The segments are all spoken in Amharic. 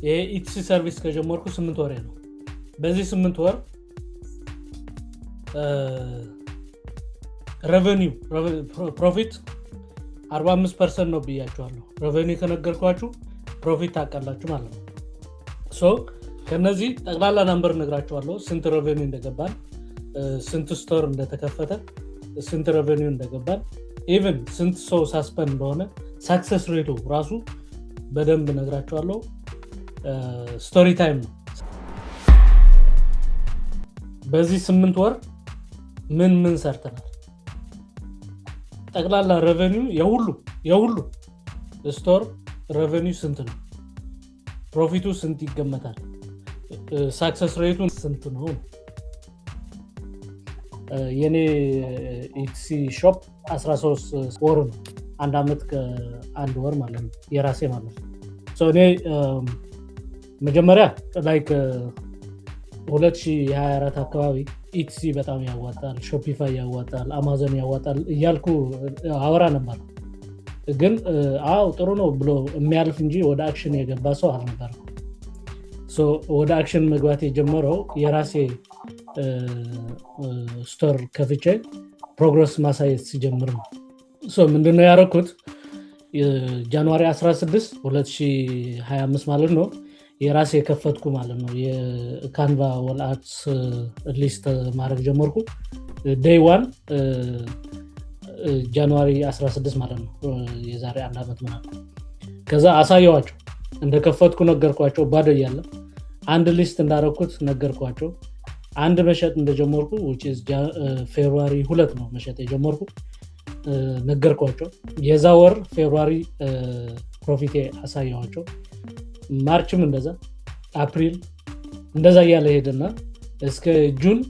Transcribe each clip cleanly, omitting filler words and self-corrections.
የኢትሲ ሰርቪስ ከጀመርኩ 8 ወር ነው። በዚህ 8 ወር revenue profit 45% ነው ብያችኋለሁ። revenue ከነገርኳችሁ profit ታውቃላችሁ ማለት ነው። ሶ ከነዚህ ጠቅላላ ነምበር ነግራችኋለሁ። ስንት revenue እንደገባን፣ ስንት ስቶር እንደተከፈተ፣ ስንት revenue እንደገባን፣ even ስንት ሰው ሳስፔንድ እንደሆነ success rate ራሱ በደንብ ነግራችኋለሁ። ስቶሪ ታይም ነው። በዚህ 8 ወር ምን ሰርተናል? ጠቅላላ revenue የሁሉ ስቶር revenue ስንት ነው? ፕሮፊቱ ስንት ይገመታል? ሳክሰስ ሬቱ ስንት ነው? የኔ ኢትሲ ሾፕ 13 ወር ነው። 1 አመት ከ1 ወር ማለት ነው የራሴ ማለት ነው። ሶ እኔ መጀመሪያ ላይክ 2024 አካባቢ ኢትሲ በጣም ያዋጣል፣ ሾፒፋይ ያዋጣል፣ አማዞን ያዋጣል እያልኩ አወራ ነበር። ግን ጥሩ ነው ብሎ የሚያልፍ እንጂ ወደ አክሽን የገባ ሰው አልነበረም። ሶ ወደ አክሽን መግባት የጀመረው የራሴ ስቶር ከፍቼ ፕሮግረስ ማሳየት ሲጀምር ነው። ሶ ምንድነው ያደረኩት? ጃንዋሪ 16 2025 ማለት ነው የራሴ የከፈትኩ ማለት ነው። የካንቫ ወልአትስ ሊስት ማድረግ ጀመርኩ። ዴይ 1 ጃንዋሪ 16 ማለት ነው የዛሬ 1 አመት ማለት። ከዛ አሳየዋቸው፣ እንደከፈትኩ ነገርኳቸው። ባዶ ያለ አንድ ሊስት እንዳደረኩት ነገርኳቸው። አንድ መሸጥ እንደጀመርኩ which is ፌብሩዋሪ 2 ነው መሸጥ የጀመርኩ ነገርኳቸው። የዛ ወር ፌብሩዋሪ ፕሮፊት አሳየዋቸው። ማርችም እንደዛ፣ አፕሪል እንደዛ እያለ ሄደና እስከ ጁን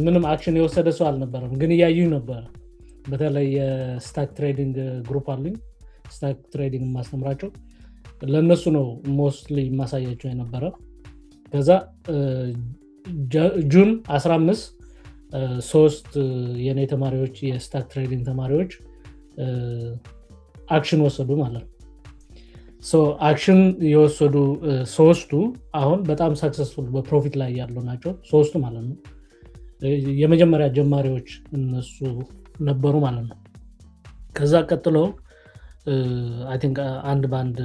ምንም አክሽን የወሰደ ሰው አልነበረም። ግን እያዩኝ ነበር። በተለይ የስታክ ትሬዲንግ ግሩፕ አለኝ፣ ስታክ ትሬዲንግ ማስተምራቸው ለነሱ ነው ሞስትሊ ማሳያቸው የነበረ። ከዛ ጁን 15 3 የኔ ተማሪዎች የስታክ ትሬዲንግ ተማሪዎች አክሽን ወሰዱ ማለት ነው። ሶ አክሽን የወሰዱ ሶስቱ አሁን በጣም ሰክሰስፉል በፕሮፊት ላይ ያሉ ናቸው፣ ሶስቱ ማለት ነው። የመጀመሪያ ጀማሪዎች እነሱ ነበሩ ማለት ነው። ከዛ ቀጥሎ አይ ቲንክ አንድ ባንድ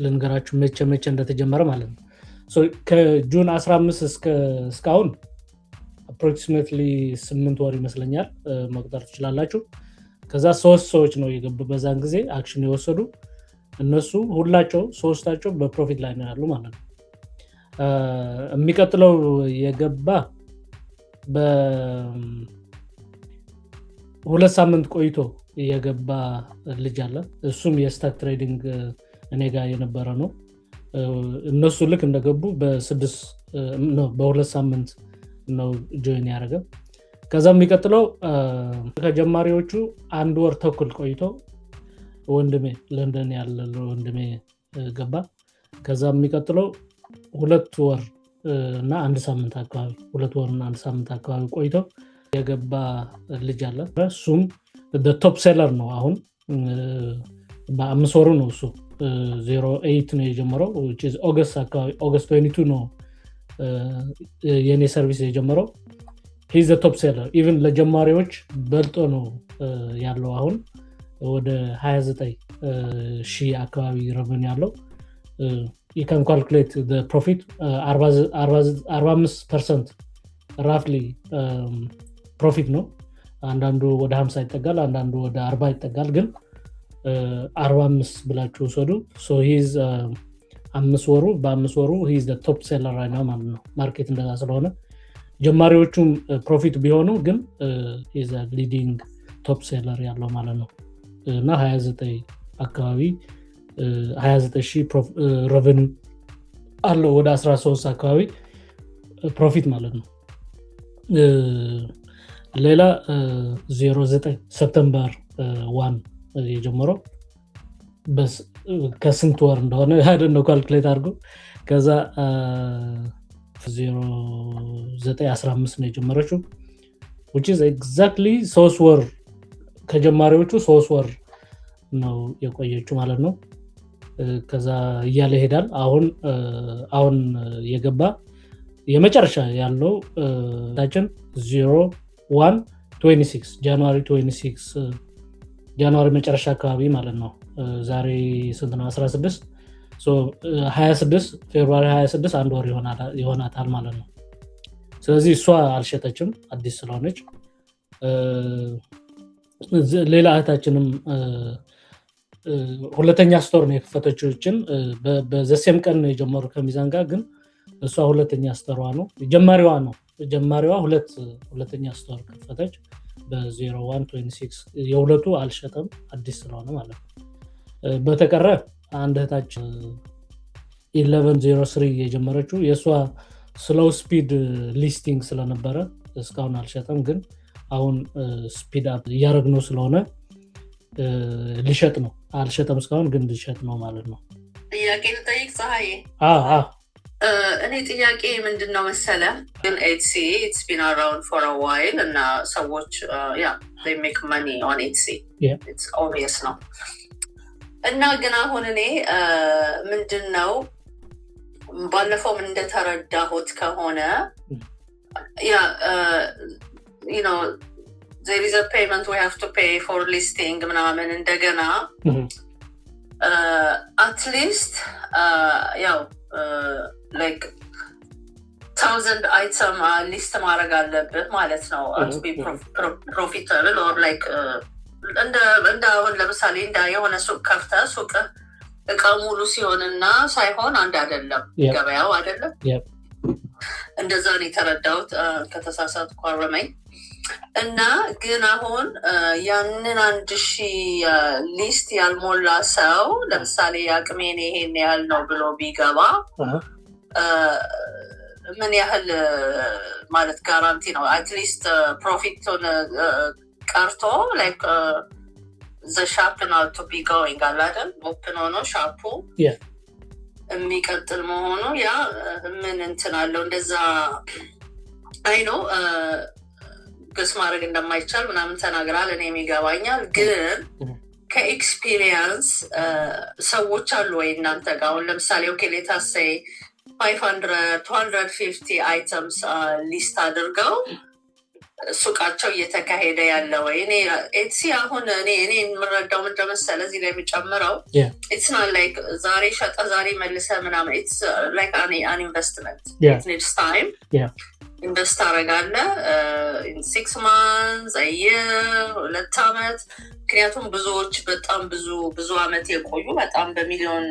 ልንገራችሁ መቼ እንደተጀመረ ማለት ነው። ሶ ከጁን 15 እስካሁን approximately 8 ወር ይመስለኛል መቁጠር ትችላላችሁ። ከዛ 3 ሰዎች ነው የገቡ በዛን ጊዜ አክሽን የወሰዱ። እነሱ ሁላቸው ሶስታቸው በፕሮፊት ላይ ነው ያሉ ማለት ነው። የሚቀጥለው የገባ በ2 ሳምንት ቆይቶ የገባ ልጅ አለ። እሱም የስታክ ትሬዲንግ እኔ ጋር የነበረ ነው። እነሱ ልክ እንደገቡ በ2 ሳምንት ነው ጆይን ያደረገ። ከዛ የሚቀጥለው ከጀማሪዎቹ 1 ወር ተኩል ቆይቶ ወንድሜ ለንደን ያለ ወንድሜ ገባ። ከዛ የሚቀጥለው 2 ወር እና 1 ሳምንት አካባቢ 2 ወር እና 1 ሳምንት አካባቢ ቆይቶ የገባ ልጅ አለ። እሱም ቶፕ ሴለር ነው። አሁን በ5 ወሩ ነው እሱ 08 ነው የጀመረው which is ኦገስት አካባቢ ኦገስት 22 ነው የኔ ሰርቪስ የጀመረው። he's the top seller even ለጀማሪዎች በልጦ ነው ያለው። አሁን ወደ 29,000 አካባቢ revenue ያለው። you can calculate the profit 45% roughly profit ነው። አንዳንዱ ወደ 50 ይጠጋል፣ አንዳንዱ ወደ 40 ይጠጋል። ግን 45 ብላችሁ ወሰዱ። so he's 5 ወሩ በ5 ወሩ he's the top seller right now ማለት ነው። ማርኬት እንደዛ ስለሆነ ጀማሪዎቹም ፕሮፊት ቢሆኑ ግን he's a leading top seller ያለው ማለት ነው። እና 29 አካባቢ 29,000 revenue አለው፣ ወደ 13 አካባቢ ፕሮፊት ማለት ነው። ሌላ 09 ሰፕተምበር 1 የጀመረው ከስንት ወር እንደሆነ አይደለም ካልኩሌት አድርጎ። ከዛ 0915 ነው የጀመረችው which is exactly 3 ወር ከጀማሪዎቹ 3 ወር ነው የቆየችው ማለት ነው። ከዛ እያለ ይሄዳል። አሁን የገባ የመጨረሻ ያለው ታችን 01/26 ጃንዋሪ 26 ጃንዋሪ መጨረሻ አካባቢ ማለት ነው። ዛሬ ስንት ነው? 16 26 ፌብሩዋሪ 26 አንድ ወር ይሆናታል ማለት ነው። ስለዚህ እሷ አልሸጠችም አዲስ ስለሆነች። ሌላ እህታችንም ሁለተኛ ስቶር ነው የከፈተችው። በዘሴም ቀን ነው የጀመሩ ከሚዛን ጋር፣ ግን እሷ ሁለተኛ ስቶሯ ነው ጀማሪዋ ሁለተኛ ስቶር ከፈተች በ01/26 የሁለቱ አልሸጠም አዲስ ስለሆነ ማለት ነው። በተቀረ አንድ እህታችን 11/03 የጀመረችው የእሷ ስሎው ስፒድ ሊስቲንግ ስለነበረ እስካሁን አልሸጠም፣ ግን አሁን ስፒድ አፕ እያደረግነው ስለሆነ ሊሸጥ ነው። አልሸጠም እስካሁን፣ ግን ሊሸጥ ነው ማለት ነው። ጥያቄ ልጠይቅ ፀሐዬ? እኔ ጥያቄ ምንድነው መሰለ፣ ግን ኤትሲ it's been around for a while እና ሰዎች they make money on Etsy. It's obvious ነው። እና ግን አሁን እኔ ምንድነው ባለፈው እንደተረዳሁት ከሆነ you know there is a payment we have to pay for listing ምናምን እንደገና at least like 1000 item list ማድረግ አለብህ ማለት ነው to be profitable or like እንደ አሁን ለምሳሌ የሆነ ሱቅ ከፍተህ ሱቅ እቃ ሙሉ ሲሆንና ሳይሆን አንድ አይደለም ገበያው አይደለም። እንደዛ ነው የተረዳሁት። ከተሳሳትኩ አረመኝ። እና ግን አሁን ያንን 1000 ሊስት ያልሞላ ሰው ለምሳሌ አቅሜን ይሄን ያህል ነው ብሎ ቢገባ ምን ያህል ማለት ጋራንቲ ነው? አትሊስት ፕሮፊቱን ቀርቶ ላይክ the shop not to be going አላደል ኦፕን ሆኖ ሻፑ የሚቀጥል መሆኑ ያ ምን እንትን አለው እንደዛ አይ ነው ግስ ማድረግ እንደማይቻል ምናምን ተናግራል። እኔም ይገባኛል። ግን ከኤክስፒሪየንስ ሰዎች አሉ ወይ እናንተ ጋር አሁን ለምሳሌ ኦኬ ሌታስ ሴይ 500-250 አይተምስ ሊስት አድርገው ሱቃቸው እየተካሄደ ያለ ወይ? እኔ ኤትሲ አሁን እኔ የምረዳው ምንድን መሰለህ እዚህ ላይ የሚጨምረው it's not like ዛሬ ሸጠ ዛሬ መልሰ ምናምን it's like an investment. It needs time. ኢንቨስት አደርጋለህ in 6 months a year 2 ዓመት። ምክንያቱም ብዙዎች በጣም ብዙ ዓመት የቆዩ በጣም በሚሊዮን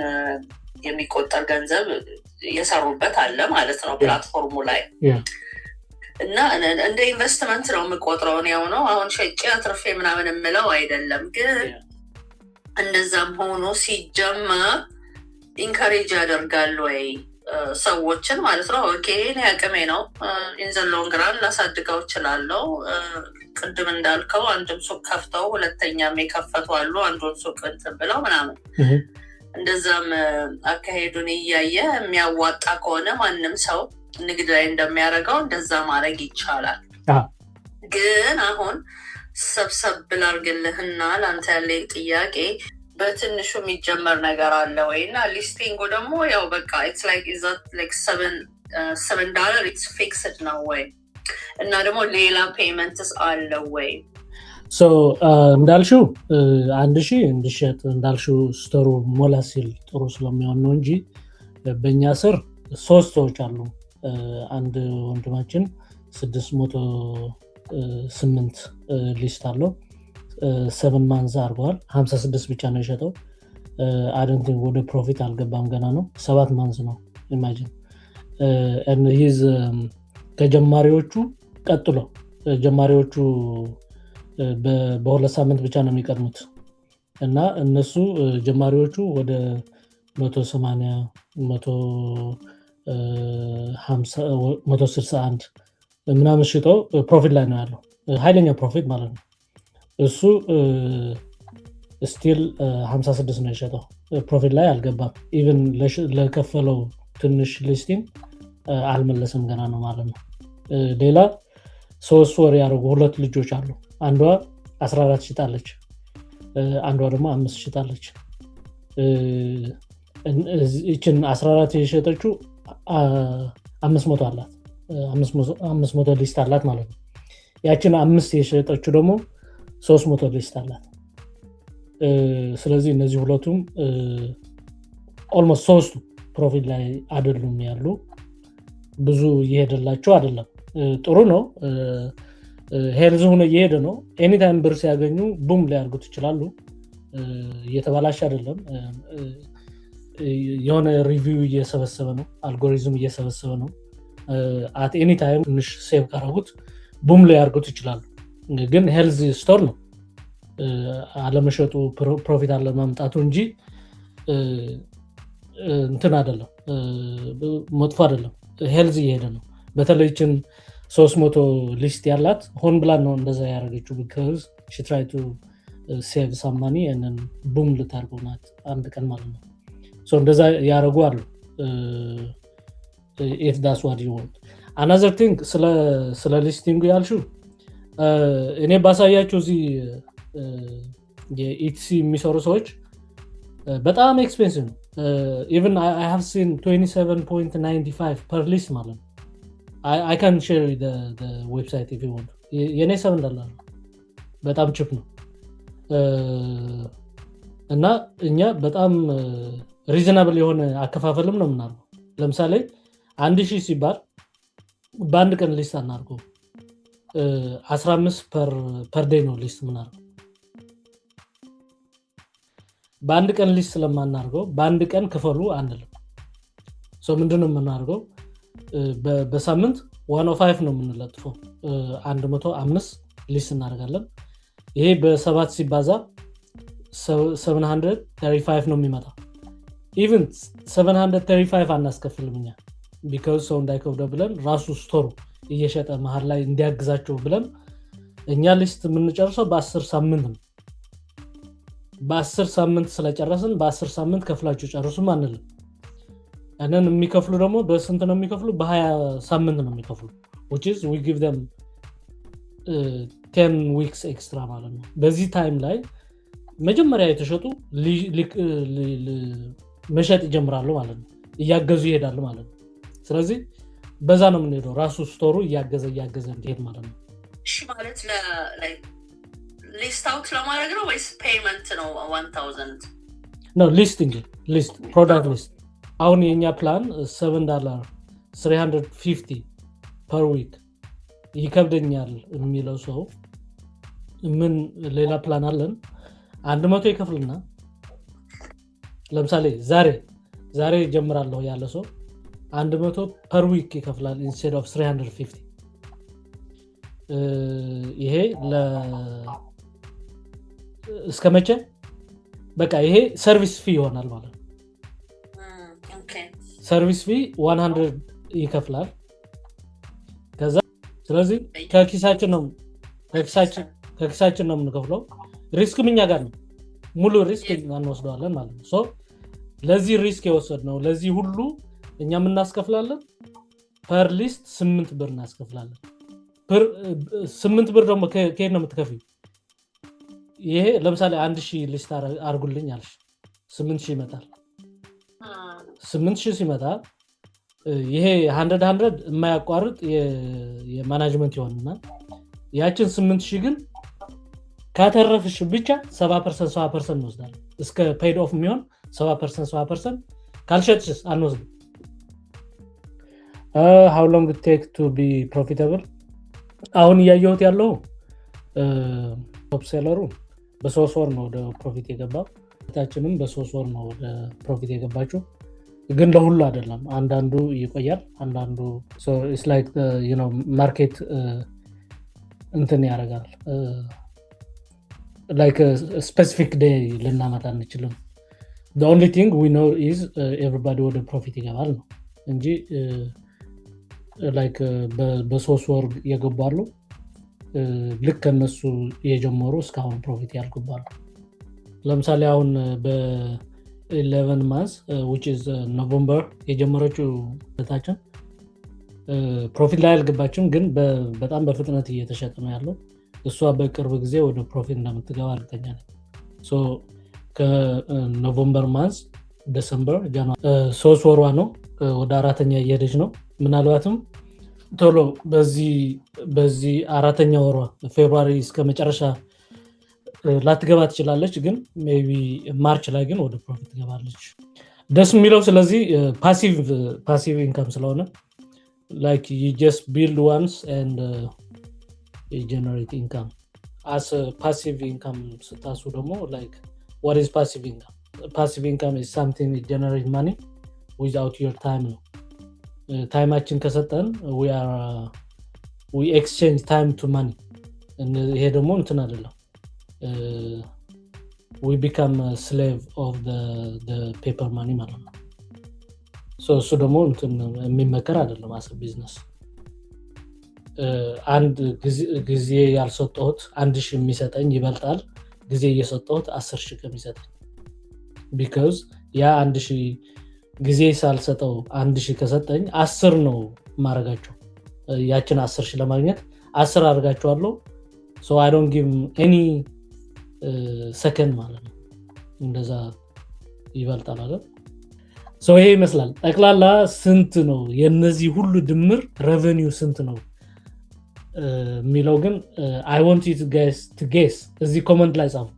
የሚቆጠር ገንዘብ የሰሩበት አለ ማለት ነው ፕላትፎርሙ ላይ እና እንደ ኢንቨስትመንት ነው የምቆጥረው ነው ነው አሁን ሸጬ አትርፌ ምናምን የምለው አይደለም። ግን እንደዛም ሆኖ ሲጀመር ኢንካሬጅ ያደርጋል ወይ ሰዎችን ማለት ነው? ኦኬ እኔ አቅሜ ነው ኢን ዘ ሎንግ ራን ላሳድገው እችላለሁ። ቅድም እንዳልከው አንድም ሱቅ ከፍተው ሁለተኛም የከፈቱ አሉ አንዱን ሱቅ እንትን ብለው ምናምን እንደዛም አካሄዱን እያየ የሚያዋጣ ከሆነ ማንም ሰው ንግድ ላይ እንደሚያደርገው እንደዛ ማድረግ ይቻላል። ግን አሁን ሰብሰብ ብላርግልህና ለአንተ ያለኝ ጥያቄ በትንሹ የሚጀመር ነገር አለ ወይ? እና ሊስቲንጉ ደግሞ ያው በቃ it's like is that like $7 it's fixed ነው ወይ? እና ደግሞ ሌላ ፔመንትስ አለ ወይ? ሶ እንዳልሽው 1000 እንዲሸጥ እንዳልሽው ስቶሩ ሞላ ሲል ጥሩ ስለሚሆን ነው እንጂ በእኛ ስር 3 ሰዎች አሉ። አንድ ወንድማችን 608 ሊስት አለው 7 ማንዝ አርጓል 56 ብቻ ነው የሸጠው። አደንቲንግ ወደ ፕሮፊት አልገባም ገና ነው 7 ማንዝ ነው ኢማጂን and his ከጀማሪዎቹ ቀጥሎ ጀማሪዎቹ በሁለት ሳምንት ብቻ ነው የሚቀድሙት እና እነሱ ጀማሪዎቹ ወደ 180 161 ምናምን ሽጠው ፕሮፊት ላይ ነው ያለው። ኃይለኛ ፕሮፊት ማለት ነው። እሱ ስቲል 56 ነው የሸጠው ፕሮፊት ላይ አልገባም። ኢቭን ለከፈለው ትንሽ ሊስቲንግ አልመለሰም ገና ነው ማለት ነው። ሌላ 3 ወር ያደረጉ 2 ልጆች አሉ። አንዷ 14 ሽጣለች፣ አንዷ ደግሞ 5 ሽጣለች። እችን 14 የሸጠችው 500 አላት 500 ሊስት አላት ማለት ነው። ያችን 5 የሸጠችው ደግሞ 300 ሊስት አላት። ስለዚህ እነዚህ ሁለቱም ኦልሞስት ሶስቱ ፕሮፊት ላይ አይደሉም ያሉ ብዙ እየሄደላቸው አይደለም። ጥሩ ነው ሄልዝ ሆነ እየሄደ ነው። ኤኒ ታይም ብር ሲያገኙ ቡም ሊያርጉት ይችላሉ። እየተባላሽ አይደለም። የሆነ ሪቪው እየሰበሰበ ነው፣ አልጎሪዝም እየሰበሰበ ነው። አት ኤኒ ታይም ትንሽ ሴቭ ካረጉት ቡም ሊያርጉት ይችላሉ። ግን ሄልዝ ስቶር ነው አለመሸጡ ፕሮፊት አለ ማምጣቱ እንጂ እንትን አይደለም፣ መጥፎ አይደለም። ሄልዝ እየሄደ ነው። በተለይችን 300 ሊስት ያላት ሆን ብላ ነው እንደዛ ያደረገችው because she tried to save some money and then boom ልታርገው ናት አንድ ቀን ማለት ነው። so እንደዛ ያደረጉ አሉ if that's what you want. another thing ስለ ሊስቲንግ ያልሽው እኔ ባሳያችሁ እዚህ የኢቲሲ የሚሰሩ ሰዎች በጣም ኤክስፔንሲቭ ነው። even I have seen 27.95 per list ማለት ነው። I can share the website if you want. የኔ $7 በጣም ቺፕ ነው። እና እኛ በጣም ሪዝናብል የሆነ አከፋፈልም ነው የምናደርገው። ለምሳሌ 1000 ሲባል በአንድ ቀን ሊስት አናርገው 15 per day ነው ሊስት የምናደርገው። በአንድ ቀን ሊስት ስለማናርገው በአንድ ቀን ክፈሉ አንልም። ምንድነው የምናደርገው? በሳምንት 105 ነው የምንለጥፈው። 105 ሊስት እናደርጋለን። ይሄ በ7 ሲባዛ 735 ነው የሚመጣው። ኢቭን 735 አናስከፍልም እኛ because ሰው እንዳይከብደው ብለን ራሱ ስቶሩ እየሸጠ መሃል ላይ እንዲያግዛቸው ብለን እኛ ሊስት የምንጨርሰው በ10 ሳምንት ነው። በ10 ሳምንት ስለጨረስን በ10 ሳምንት ከፍላችሁ ጨርሱም አንልም። ያንን የሚከፍሉ ደግሞ በስንት ነው የሚከፍሉ? በ20 ሳምንት ነው የሚከፍሉ which is we give them 10 weeks extra ማለት ነው። በዚህ ታይም ላይ መጀመሪያ የተሸጡ መሸጥ ይጀምራሉ ማለት ነው። እያገዙ ይሄዳሉ ማለት ነው። ስለዚህ በዛ ነው የምንሄደው። ራሱ ስቶሩ እያገዘ እንዲሄድ ማለት ነው። እሺ ማለት ሊስት አውት ለማድረግ ነው ወይስ ፔይመንት ነው? 1000 ነው ሊስቲንግ ሊስት ፕሮዳክት ሊስት። አሁን የኛ ፕላን $7 350 per week ይከብደኛል የሚለው ሰው ምን ሌላ ፕላን አለን? 100 ይከፍልና ለምሳሌ ዛሬ ጀምራለሁ ያለ ሰው 100 per week ይከፍላል instead of 350። ይሄ እስከ መቼ? በቃ ይሄ ሰርቪስ ፊ ይሆናል ማለት ነው። ሰርቪስ ፊ 100 ይከፍላል። ከዛ ስለዚህ ከኪሳችን ነው የምንከፍለው። ሪስክም እኛ ጋር ነው። ሙሉ ሪስክ እንወስደዋለን ማለት ነው። ለዚህ ሪስክ የወሰድነው ለዚህ ሁሉ እኛ እናስከፍላለን። ፐር ሊስት 8 ብር እናስከፍላለን። 8 ብር ደግሞ ከየት ነው የምትከፍይው? ይሄ ለምሳሌ 1000 ሊስት አርጉልኝ አልሽ 8000 ይመጣል። 8000 ሲመጣ ይሄ 100 የማያቋርጥ የማናጅመንት ይሆንና ያችን 8000 ግን ካተረፍሽ ብቻ 70% እንወስዳለን። እስከ ፔይድ ኦፍ የሚሆን 70% ካልሸጥሽስ አንወስድም። how long it take to be profitable? አሁን እያየሁት ያለው ቶፕ ሴለሩ በ3 ወር ነው ወደ ፕሮፊት የገባው። ታችንም በ3 ወር ነው ወደ ፕሮፊት የገባችው። ግን ለሁሉ አይደለም፣ አንዳንዱ ይቆያል፣ አንዳንዱ so it's like market እንትን ያደርጋል። like a specific day ልናመጣ እንችልም። the only thing we know is everybody ወደ ፕሮፊት ይገባል ነው እንጂ like በ3 ወር የገባሉ ልክ እነሱ የጀመሩ እስካሁን ፕሮፊት ያልገባሉ። ለምሳሌ አሁን በ11 months which is November የጀመረችው ታችን ፕሮፊት ላይ አልገባችም፣ ግን በጣም በፍጥነት እየተሸጠ ነው ያለው። እሷ በቅርብ ጊዜ ወደ ፕሮፊት እንደምትገባ እርግጠኛ ነኝ። ከኖቨምበር ማንስ ዲሰምበር ጃንዋሪ 3 ወሯ ነው ወደ 4ኛ እየሄደች ነው ምናልባትም ቶሎ በዚህ 4ኛ ወሯ ፌብሩዋሪ እስከ መጨረሻ ላትገባ ትችላለች ግን ሜቢ ማርች ላይ ግን ወደ ፕሮፊት ትገባለች ደስ የሚለው ስለዚህ ፓሲቭ ኢንካም ስለሆነ like you just build once and you generate income as a passive income ስታሱ ደግሞ like what is passive income is something that generate money without your time ነው ታይማችን ከሰጠን we exchange time to money ይሄ ደግሞ እንትን አይደለም we become a slave of the paper money ማለት ነው እሱ ደግሞ እንትን የሚመከር አይደለም አስ ቢዝነስ አንድ ጊዜ ያልሰጠሁት 1000 የሚሰጠኝ ይበልጣል ጊዜ እየሰጠሁት 10000 ከሚሰጠኝ because ያ 1000 ጊዜ ሳልሰጠው 1000 ከሰጠኝ 10 ነው ማረጋቸው ያችን 10000 ለማግኘት 10 አርጋቸዋለሁ so I don't give any second ማለት ነው እንደዛ ይበልጣል አይደል so ይሄ ይመስላል ጠቅላላ ስንት ነው የነዚህ ሁሉ ድምር revenue ስንት ነው የሚለው ግን I want you guys to guess እዚህ ኮሜንት ላይ ጻፉ